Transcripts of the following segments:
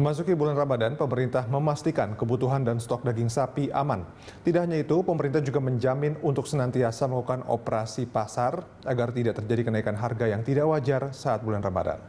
Memasuki bulan Ramadan, pemerintah memastikan kebutuhan dan stok daging sapi aman. Tidak hanya itu, pemerintah juga menjamin untuk senantiasa melakukan operasi pasar agar tidak terjadi kenaikan harga yang tidak wajar saat bulan Ramadan.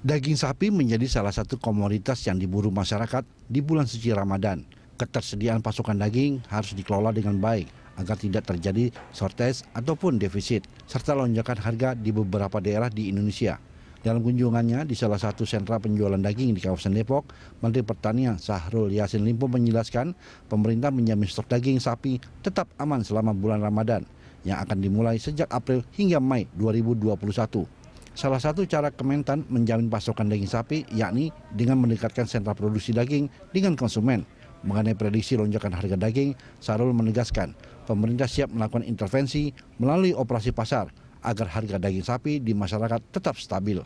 Daging sapi menjadi salah satu komoditas yang diburu masyarakat di bulan suci Ramadan. Ketersediaan pasokan daging harus dikelola dengan baik agar tidak terjadi shortage ataupun defisit, serta lonjakan harga di beberapa daerah di Indonesia. Dalam kunjungannya di salah satu sentra penjualan daging di kawasan Depok, Menteri Pertanian Syahrul Yassin Limpo menjelaskan pemerintah menjamin stok daging sapi tetap aman selama bulan Ramadan yang akan dimulai sejak April hingga Mei 2021. Salah satu cara Kementan menjamin pasokan daging sapi yakni dengan mendekatkan sentra produksi daging dengan konsumen. Mengenai prediksi lonjakan harga daging, Syahrul menegaskan pemerintah siap melakukan intervensi melalui operasi pasar agar harga daging sapi di masyarakat tetap stabil.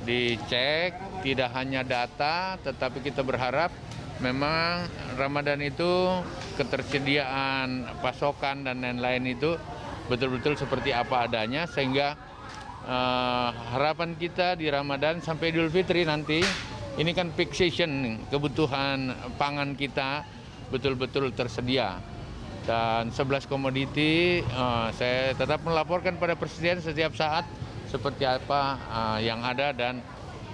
Dicek tidak hanya data, tetapi kita berharap memang Ramadan itu ketersediaan pasokan dan lain-lain itu betul-betul seperti apa adanya, sehingga harapan kita di Ramadan sampai Idul Fitri nanti ini kan peak season, kebutuhan pangan kita betul-betul tersedia. Dan 11 komoditi saya tetap melaporkan pada Presiden setiap saat seperti apa yang ada, dan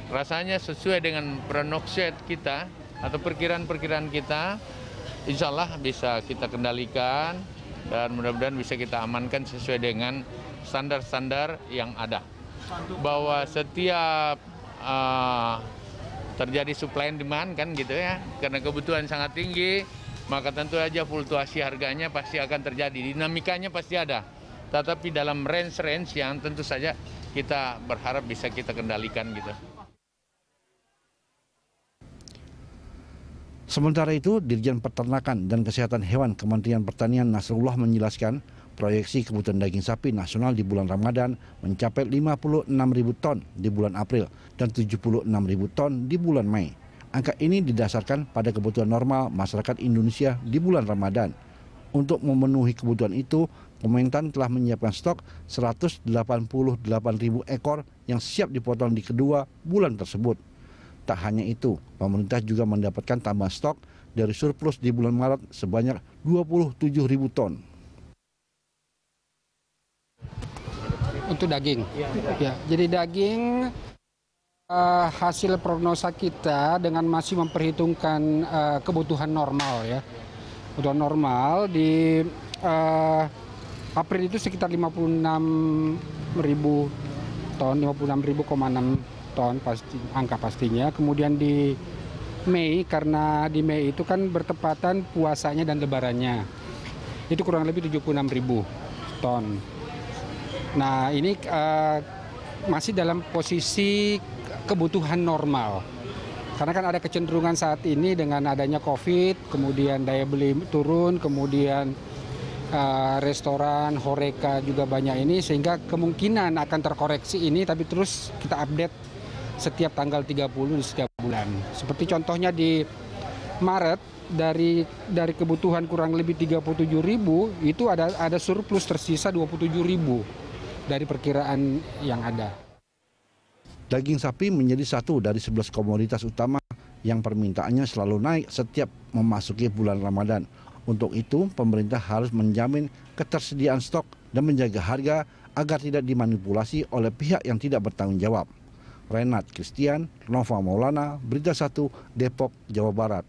rasanya sesuai dengan prognosis kita atau perkiraan-perkiraan kita, insya Allah bisa kita kendalikan dan mudah-mudahan bisa kita amankan sesuai dengan standar-standar yang ada. Bahwa setiap terjadi supply and demand kan gitu ya, karena kebutuhan sangat tinggi, maka tentu saja fluktuasi harganya pasti akan terjadi, dinamikanya pasti ada. Tetapi dalam range-range yang tentu saja kita berharap bisa kita kendalikan gitu. Sementara itu, Dirjen Peternakan dan Kesehatan Hewan Kementerian Pertanian Nasrullah menjelaskan proyeksi kebutuhan daging sapi nasional di bulan Ramadan mencapai 56.000 ton di bulan April dan 76.000 ton di bulan Mei. Angka ini didasarkan pada kebutuhan normal masyarakat Indonesia di bulan Ramadan. Untuk memenuhi kebutuhan itu, Kementan telah menyiapkan stok 188.000 ekor yang siap dipotong di kedua bulan tersebut. Tak hanya itu, pemerintah juga mendapatkan tambahan stok dari surplus di bulan Maret sebanyak 27.000 ton. Untuk daging, ya, jadi daging hasil prognosa kita dengan masih memperhitungkan kebutuhan normal ya. Kebutuhan normal di April itu sekitar 56.000 ton, 56.000,6 ton pasti angka pastinya. Kemudian di Mei, karena di Mei itu kan bertepatan puasanya dan lebarannya, itu kurang lebih 76.000 ton. Nah ini masih dalam posisi kebutuhan normal. Karena kan ada kecenderungan saat ini dengan adanya COVID, kemudian daya beli turun, kemudian restoran, horeca juga banyak ini, sehingga kemungkinan akan terkoreksi ini, tapi terus kita update setiap tanggal 30 di setiap bulan. Seperti contohnya di Maret, dari kebutuhan kurang lebih 37.000, itu ada surplus tersisa 27.000 dari perkiraan yang ada. Daging sapi menjadi satu dari 11 komoditas utama yang permintaannya selalu naik setiap memasuki bulan Ramadan. Untuk itu, pemerintah harus menjamin ketersediaan stok dan menjaga harga agar tidak dimanipulasi oleh pihak yang tidak bertanggung jawab. Renat Christian, Nova Maulana, Berita 1, Depok, Jawa Barat.